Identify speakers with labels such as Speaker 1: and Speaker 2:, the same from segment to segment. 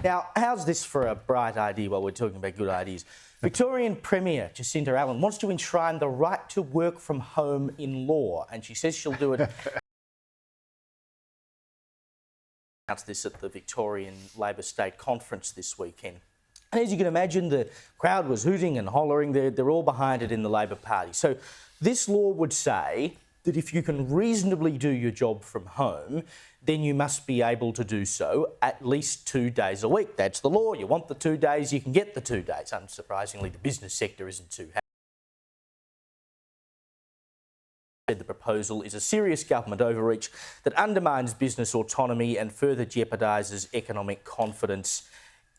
Speaker 1: Now, how's this for a bright idea while we're talking about good ideas? Victorian Premier Jacinta Allan wants to enshrine the right to work from home in law, and she says she'll do it. Announced this at the Victorian Labor State Conference this weekend. And as you can imagine, the crowd was hooting and hollering. They're all behind it in the Labor Party. So this law would say that if you can reasonably do your job from home, then you must be able to do so at least 2 days a week. That's the law. You want the 2 days, you can get the 2 days. Unsurprisingly, the business sector isn't too happy. The proposal is a serious government overreach that undermines business autonomy and further jeopardises economic confidence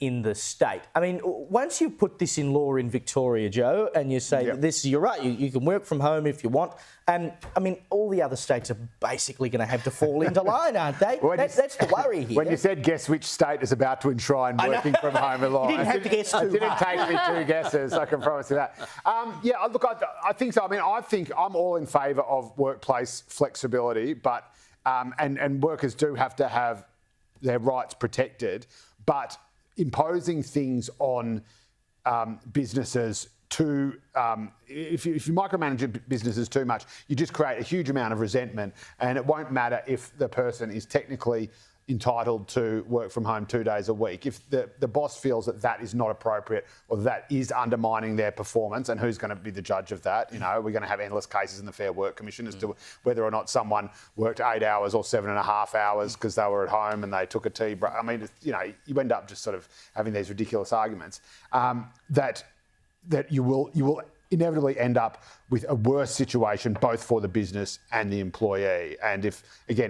Speaker 1: in the state. I mean, once you put this in law in Victoria, Joe, and you say this, you're right, you can work from home if you want, and I mean, all the other states are basically going to have to fall into line, aren't they? Well, that's the worry here.
Speaker 2: When you said guess which state is about to enshrine working from home in law,
Speaker 1: you didn't have to guess too
Speaker 2: hard. It didn't take me 2 guesses, I can promise you that. Yeah, look, I think so. I mean, I think I'm all in favour of workplace flexibility, but and workers do have to have their rights protected, but imposing things on businesses if you micromanage businesses too much, you just create a huge amount of resentment, and it won't matter if the person is technically entitled to work from home 2 days a week. If the boss feels that that is not appropriate or that is undermining their performance, and who's going to be the judge of that? You know, we're going to have endless cases in the Fair Work Commission as to whether or not someone worked 8 hours or 7.5 hours because they were at home and they took a tea break. I mean, you know, you end up just sort of having these ridiculous arguments that you will inevitably end up with a worse situation both for the business and the employee. And if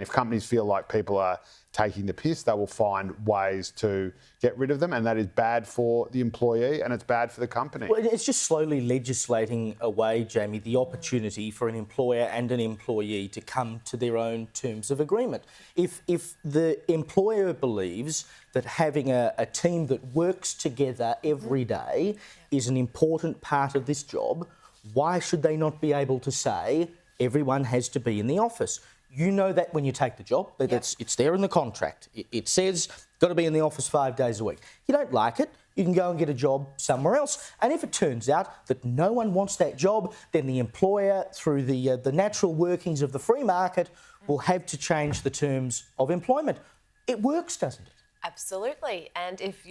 Speaker 2: companies feel like people are taking the piss, they will find ways to get rid of them, and that is bad for the employee and it's bad for the company.
Speaker 1: Well, it's just slowly legislating away, Jamie, the opportunity for an employer and an employee to come to their own terms of agreement. If the employer believes that having a team that works together every day is an important part of this job, why should they not be able to say everyone has to be in the office? You know that when you take the job, it's there in the contract. It says, got to be in the office 5 days a week. You don't like it, you can go and get a job somewhere else. And if it turns out that no one wants that job, then the employer, through the natural workings of the free market, will have to change the terms of employment. It works, doesn't it?
Speaker 3: Absolutely. And if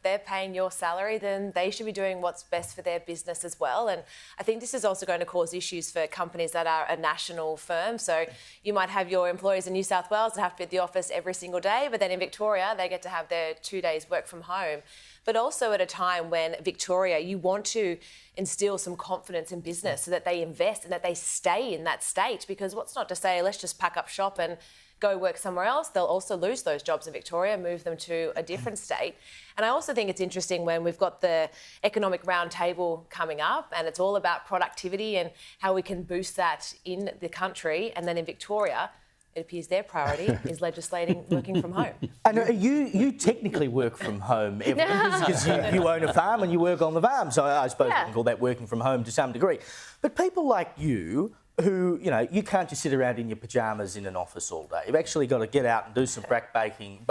Speaker 3: they're paying your salary, then they should be doing what's best for their business as well. And I think this is also going to cause issues for companies that are a national firm. So you might have your employees in New South Wales that have to be at the office every single day, but then in Victoria, they get to have their 2 days work from home. But also at a time when Victoria, you want to instill some confidence in business so that they invest and that they stay in that state. Because what's not to say, let's just pack up shop and go work somewhere else. They'll also lose those jobs in Victoria, move them to a different state. And I also think it's interesting when we've got the economic roundtable coming up, and it's all about productivity and how we can boost that in the country. And then in Victoria, it appears their priority is legislating working from home.
Speaker 1: I know you technically work from home, Evelyn, because you own a farm and you work on the farm. So I suppose you can call that working from home to some degree. But people like you, who, you know, you can't just sit around in your pyjamas in an office all day. You've actually got to get out and do some back-breaking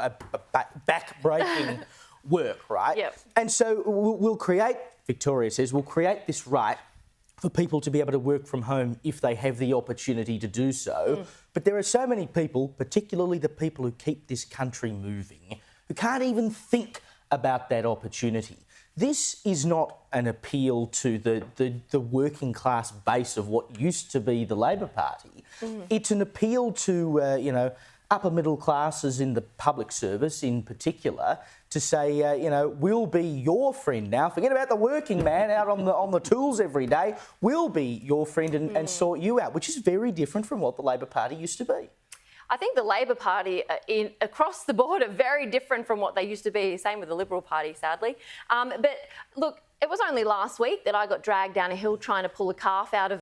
Speaker 1: work, right?
Speaker 3: Yep.
Speaker 1: And so we'll create, Victoria says, we'll create this right for people to be able to work from home if they have the opportunity to do so. But there are so many people, particularly the people who keep this country moving, who can't even think about that opportunity. This is not an appeal to the working class base of what used to be the Labor Party. It's an appeal to, upper middle classes in the public service in particular to say, we'll be your friend now. Forget about the working man out on the tools every day. We'll be your friend and sort you out, which is very different from what the Labor Party used to be.
Speaker 4: I think the Labor Party across the board are very different from what they used to be. Same with the Liberal Party, sadly. But look, it was only last week that I got dragged down a hill trying to pull a calf out of.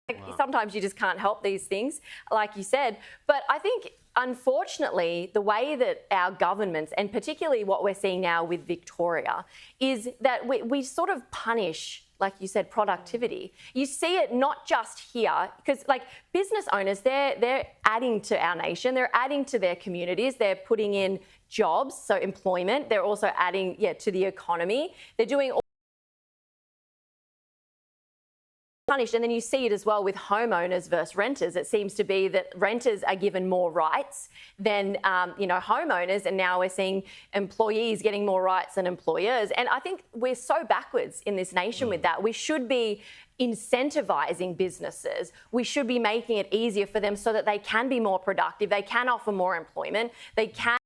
Speaker 4: Wow. Sometimes you just can't help these things, like you said. But I think, unfortunately, the way that our governments, and particularly what we're seeing now with Victoria, is that we sort of punish like you said, productivity. You see it not just here, because like business owners, they're adding to our nation, they're adding to their communities, they're putting in jobs, so employment, they're also adding to the economy. They're doing all punished. And then you see it as well with homeowners versus renters. It seems to be that renters are given more rights than homeowners, and now we're seeing employees getting more rights than employers. And I think we're so backwards in this nation with that. We should be incentivizing businesses. We should be making it easier for them so that they can be more productive, they can offer more employment, they can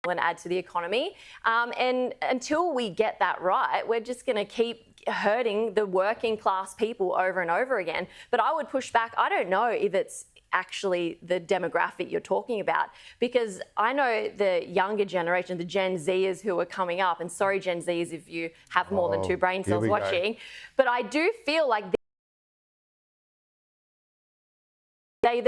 Speaker 4: and add to the economy. And until we get that right, we're just going to keep hurting the working class people over and over again. But I would push back. I don't know if it's actually the demographic you're talking about, because I know the younger generation, the Gen Zers who are coming up, and sorry Gen Zs if you have more than 2 brain cells watching, but I do feel like they